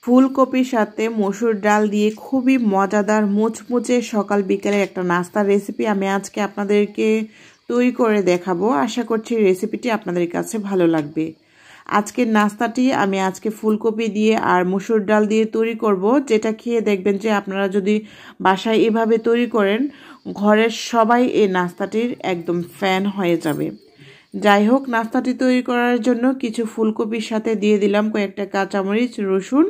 ফুলকপির সাথে মসুর ডাল দিয়ে খুবই মজাদার মুচমুচে সকাল বিকেলের একটা নাস্তার রেসিপি আমি আজকে আপনাদেরকে তৈরি করে দেখাবো। আশা করছি রেসিপিটি আপনাদের কাছে ভালো লাগবে। আজকের নাস্তাটি আমি আজকে ফুলকপি দিয়ে আর মসুর ডাল দিয়ে তৈরি করব, যেটা খেয়ে দেখবেন যে আপনারা যদি বাসায় এভাবে তৈরি করেন ঘরের সবাই এই নাস্তাটির একদম ফ্যান হয়ে যাবে। যাই হোক, নাস্তাটি তৈরি করার জন্য কিছু ফুলকপির সাথে দিয়ে দিলাম কয়েকটা কাঁচামরিচ, রসুন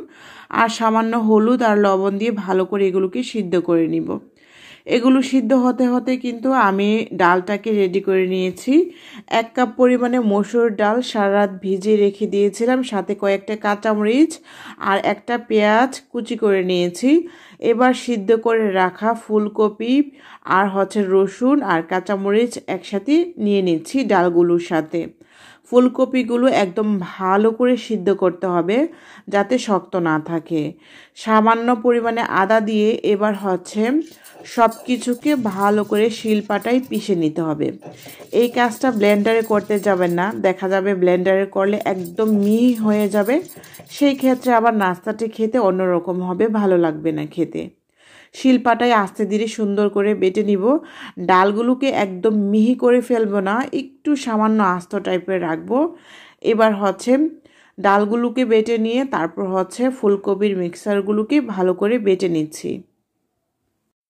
আর সামান্য হলুদ আর লবণ দিয়ে ভালো করে এগুলোকে সিদ্ধ করে নিব। এগুলো সিদ্ধ হতে হতে কিন্তু আমি ডালটাকে রেডি করে নিয়েছি। 1 কাপ পরিমাণে মসুর ডাল সারা রাত ভিজিয়ে রেখে দিয়েছিলাম, সাথে কয়েকটা কাঁচামরিচ আর একটা পেঁয়াজ কুচি করে নিয়েছি। এবার সিদ্ধ করে রাখা ফুলকপি আর রসুন আর কাঁচামরিচ একসাথে নিয়ে নিচ্ছি ডালগুলোর সাথে। ফুলকপিগুলো একদম ভালো করে সিদ্ধ করতে হবে যাতে শক্ত না থাকে। সামান্য পরিমাণে আদা দিয়ে এবার সব কিছুকে ভালো করে শিলপাটায় পিষে নিতে হবে। এই কাজটা ব্লেন্ডারে করতে যাবেন না, দেখা যাবে ব্লেন্ডারে করলে একদম মিহি হয়ে যাবে। সেই ক্ষেত্রে আবার নাস্তাটি খেতে অন্যরকম হবে, ভালো লাগবে না খেতে। শিলপাটায় আস্তে ধীরে সুন্দর করে বেটে নিব। ডালগুলোকে একদম মিহি করে ফেলবো না, একটু সামান্য আস্ত টাইপের রাখবো। এবার ডালগুলোকে বেটে নিয়ে তারপর ফুলকপির মিক্সারগুলোকে ভালো করে বেটে নিচ্ছি।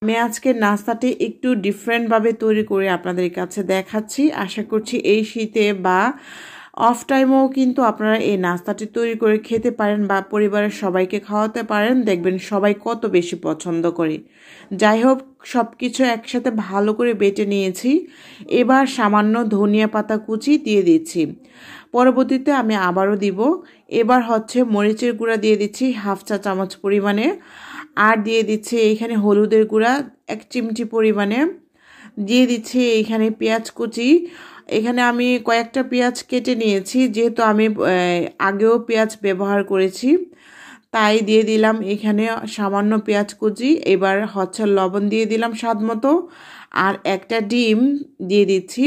আমি আজকে নাস্তাটি একটু ডিফারেন্টভাবে তৈরি করে আপনাদের কাছে দেখাচ্ছি। আশা করছি এই শীতে বা অফ টাইমেও কিন্তু আপনারা এই নাস্তাটি তৈরি করে খেতে পারেন বা পরিবারের সবাইকে খাওয়াতে পারেন, দেখবেন সবাই কত বেশি পছন্দ করে। যাই হোক, সব কিছু একসাথে ভালো করে বেটে নিয়েছি। এবার সামান্য ধনিয়া পাতা কুচি দিয়ে দিচ্ছি, পরবর্তীতে আমি আবারও দিব। এবার মরিচের গুঁড়া দিয়ে দিচ্ছি 1/2 চা চামচ পরিমাণে, আর দিয়ে দিচ্ছি এইখানে হলুদের গুঁড়া 1 চিমটি পরিমাণে, দিয়ে দিচ্ছি এইখানে পেঁয়াজ কুচি। এখানে আমি কয়েকটা পেঁয়াজ কেটে নিয়েছি, যেহেতু আমি আগেও পেঁয়াজ ব্যবহার করেছি তাই দিয়ে দিলাম এখানে সামান্য পেঁয়াজ কুচি। এবার লবণ দিয়ে দিলাম স্বাদ মতো, আর একটা ডিম দিয়ে দিচ্ছি।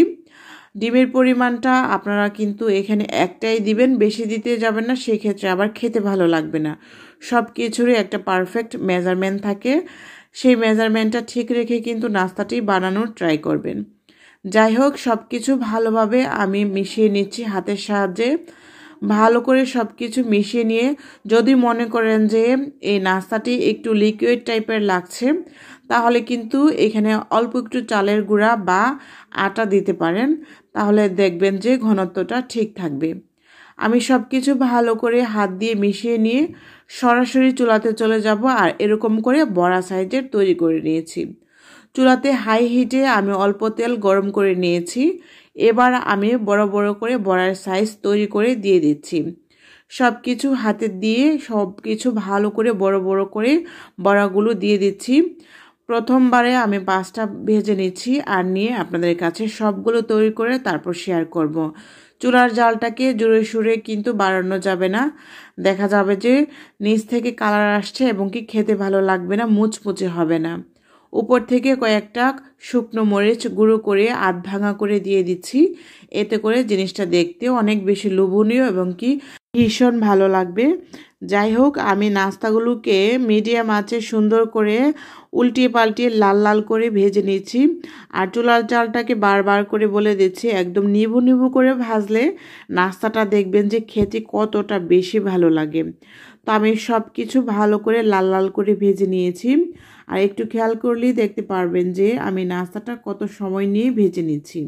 ডিমের পরিমাণটা আপনারা কিন্তু এখানে একটাই দিবেন, বেশি দিতে যাবেন না, সেক্ষেত্রে আবার খেতে ভালো লাগবে না। সব কিছুরই একটা পারফেক্ট মেজারমেন্ট থাকে, সেই মেজারমেন্টটা ঠিক রেখে কিন্তু নাস্তাটি বানানোর ট্রাই করবেন। যাই হোক, সব কিছু ভালোভাবে আমি মিশিয়ে নিচ্ছি হাতের সাহায্যে। ভালো করে সব কিছু মিশিয়ে নিয়ে যদি মনে করেন যে এই নাস্তাটি একটু লিকুইড টাইপের লাগছে, তাহলে কিন্তু এখানে অল্প একটু চালের গুঁড়া বা আটা দিতে পারেন, তাহলে দেখবেন যে ঘনত্বটা ঠিক থাকবে। আমি সব কিছু ভালো করে হাত দিয়ে মিশিয়ে নিয়ে সরাসরি চুলাতে চলে যাব, আর এরকম করে বড়া সাইজের তৈরি করে নিয়েছি। চুলাতে হাই হিটে আমি অল্প তেল গরম করে নিয়েছি। এবার আমি বড় বড় করে বড়ার সাইজ তৈরি করে দিয়ে দিচ্ছি। সব কিছু হাতে দিয়ে সব কিছু ভালো করে বড় বড় করে বড়াগুলো দিয়ে দিচ্ছি। প্রথমবারে আমি 5টা ভেজে নিচ্ছি, আর নিয়ে আপনাদের কাছে সবগুলো তৈরি করে তারপর শেয়ার করব। চুলার জালটাকে জোরে সুরে কিন্তু বাড়ানো যাবে না, দেখা যাবে যে নিচ থেকে কালার আসছে এবং কি খেতে ভালো লাগবে না, মুচমুচে হবে না। উপর থেকে কয়েকটা শুকনো মরিচ গুঁড়ো করে আধ ভাঙা করে দিয়ে দিচ্ছি, এতে করে জিনিসটা দেখতে অনেক বেশি লোভনীয় এবং কি ভীষণ ভালো লাগবে। যাই হোক, আমি নাস্তাগুলোকে মিডিয়াম আঁচে সুন্দর করে উল্টিয়ে পাল্টিয়ে লাল লাল করে ভেজে নিচ্ছি। আর চুলার জালটাকে বারবার করে বলে দিচ্ছি, একদম নিভু নিভু করে ভাজলে নাস্তাটা দেখবেন যে খেতে কতটা বেশি ভালো লাগে। তো আমি সব কিছু ভালো করে লাল লাল করে ভেজে নিয়েছি, আর একটু খেয়াল করলেই দেখতে পারবেন যে আমি নাস্তাটা কত সময় নিয়ে ভেজে নিচ্ছি।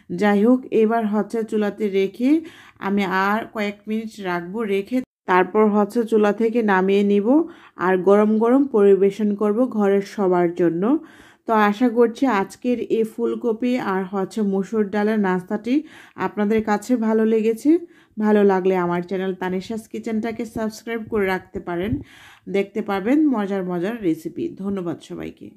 যাই হোক, এবার চুলাতে রেখে আমি আর কয়েক মিনিট রাখবো, রেখে তারপর চুলা থেকে নামিয়ে নিব আর গরম গরম পরিবেশন করব ঘরের সবার জন্য। তো আশা করছি আজকের এই ফুলকপি আর মসুর ডালের নাস্তাটি আপনাদের কাছে ভালো লেগেছে। ভালো লাগলে আমার চ্যানেল তানিশাস কিচেনটাকে সাবস্ক্রাইব করে রাখতে পারেন, দেখতে পাবেন মজার মজার রেসিপি। ধন্যবাদ সবাইকে।